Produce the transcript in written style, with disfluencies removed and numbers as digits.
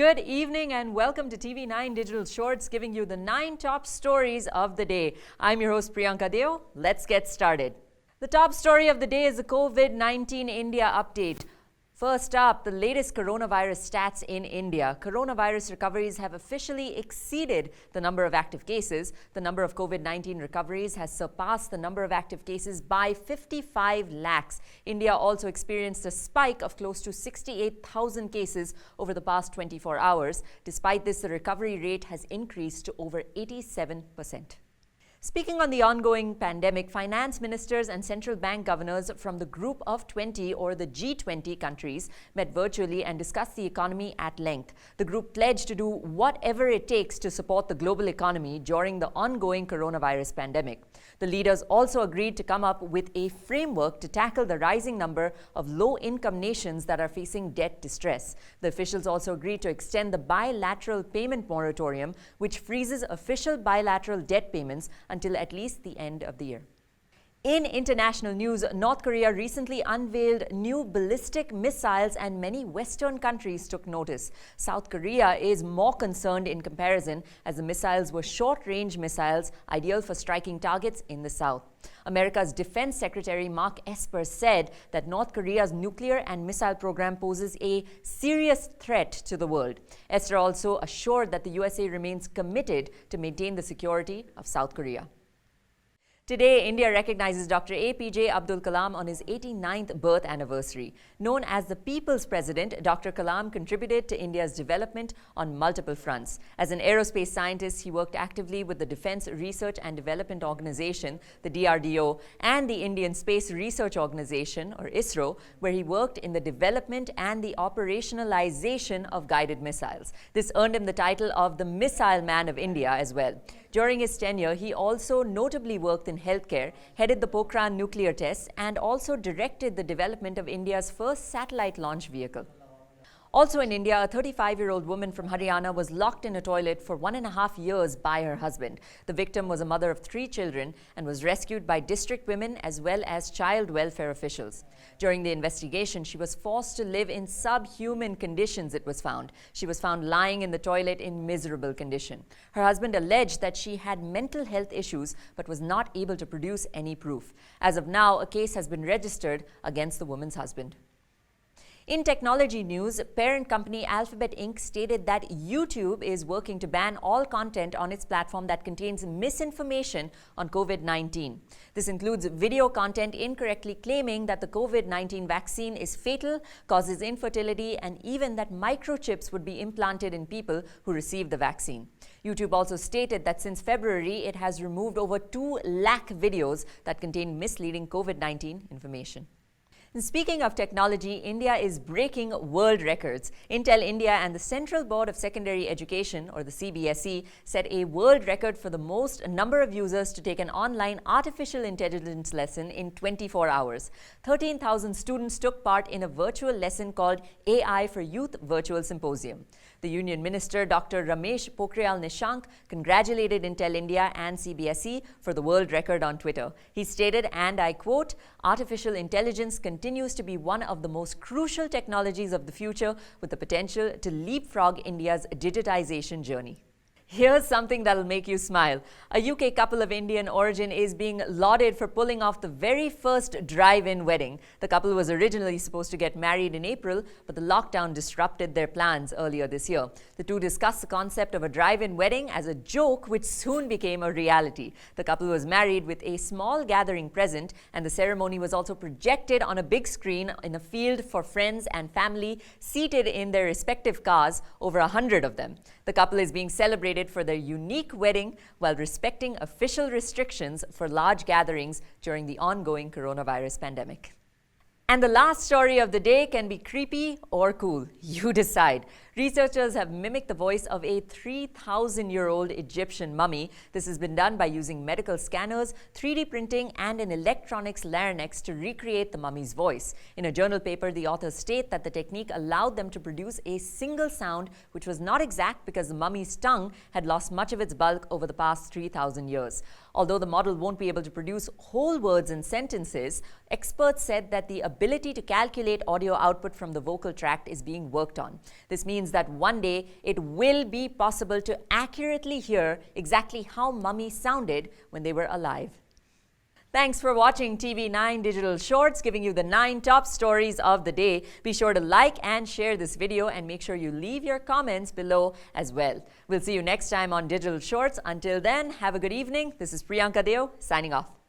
Good evening and welcome to TV9 Digital Shorts, giving you the 9 top stories of the day. I'm your host Priyanka Deo. Let's get started. The top story of the day is the COVID-19 India update. First up, the latest coronavirus stats in India. Coronavirus recoveries have officially exceeded the number of active cases. The number of COVID-19 recoveries has surpassed the number of active cases by 55 lakhs. India also experienced a spike of close to 68,000 cases over the past 24 hours. Despite this, the recovery rate has increased to over 87%. Speaking on the ongoing pandemic, finance ministers and central bank governors from the Group of 20 or the G20 countries met virtually and discussed the economy at length. The group pledged to do whatever it takes to support the global economy during the ongoing coronavirus pandemic. The leaders also agreed to come up with a framework to tackle the rising number of low-income nations that are facing debt distress. The officials also agreed to extend the bilateral payment moratorium, which freezes official bilateral debt payments until at least the end of the year. In international news, North Korea recently unveiled new ballistic missiles and many Western countries took notice. South Korea is more concerned in comparison as the missiles were short-range missiles ideal for striking targets in the south. America's Defense Secretary Mark Esper said that North Korea's nuclear and missile program poses a serious threat to the world. Esper also assured that the USA remains committed to maintain the security of South Korea. Today, India recognizes Dr. APJ Abdul Kalam on his 89th birth anniversary. Known as the People's President, Dr. Kalam contributed to India's development on multiple fronts. As an aerospace scientist, he worked actively with the Defense Research and Development Organization, the DRDO, and the Indian Space Research Organization, or ISRO, where he worked in the development and the operationalization of guided missiles. This earned him the title of the Missile Man of India as well. During his tenure, he also notably worked in healthcare, headed the Pokhran nuclear tests, and also directed the development of India's first satellite launch vehicle. Also in India, a 35-year-old woman from Haryana was locked in a toilet for 1.5 years by her husband. The victim was a mother of 3 children and was rescued by district women as well as child welfare officials. During the investigation, she was forced to live in subhuman conditions, it was found. She was found lying in the toilet in miserable condition. Her husband alleged that she had mental health issues but was not able to produce any proof. As of now, a case has been registered against the woman's husband. In technology news, parent company Alphabet Inc. stated that YouTube is working to ban all content on its platform that contains misinformation on COVID-19. This includes video content incorrectly claiming that the COVID-19 vaccine is fatal, causes infertility, and even that microchips would be implanted in people who receive the vaccine. YouTube also stated that since February, it has removed over 2 lakh videos that contain misleading COVID-19 information. And speaking of technology, India is breaking world records. Intel India and the Central Board of Secondary Education, or the CBSE, set a world record for the most number of users to take an online artificial intelligence lesson in 24 hours. 13,000 students took part in a virtual lesson called AI for Youth Virtual Symposium. The Union Minister, Dr. Ramesh Pokhriyal Nishank, congratulated Intel India and CBSE for the world record on Twitter. He stated, and I quote, "Artificial intelligence continues to be one of the most crucial technologies of the future with the potential to leapfrog India's digitization journey." Here's something that'll make you smile. A UK couple of Indian origin is being lauded for pulling off the very first drive-in wedding. The couple was originally supposed to get married in April, but the lockdown disrupted their plans earlier this year. The two discussed the concept of a drive-in wedding as a joke, which soon became a reality. The couple was married with a small gathering present, and the ceremony was also projected on a big screen in a field for friends and family seated in their respective cars, over 100 of them. The couple is being celebrated for their unique wedding while respecting official restrictions for large gatherings during the ongoing coronavirus pandemic. And the last story of the day can be creepy or cool. You decide. Researchers have mimicked the voice of a 3,000-year-old Egyptian mummy. This has been done by using medical scanners, 3D printing, and an electronics larynx to recreate the mummy's voice. In a journal paper, the authors state that the technique allowed them to produce a single sound, which was not exact because the mummy's tongue had lost much of its bulk over the past 3,000 years. Although the model won't be able to produce whole words and sentences, experts said that the ability to calculate audio output from the vocal tract is being worked on. This means that one day it will be possible to accurately hear exactly how mummy sounded when they were alive. Thanks for watching TV9 Digital Shorts, giving you the 9 top stories of the day. Be sure to like and share this video and make sure you leave your comments below as well. We'll see you next time on Digital Shorts. Until then, have a good evening. This is Priyanka Deo signing off.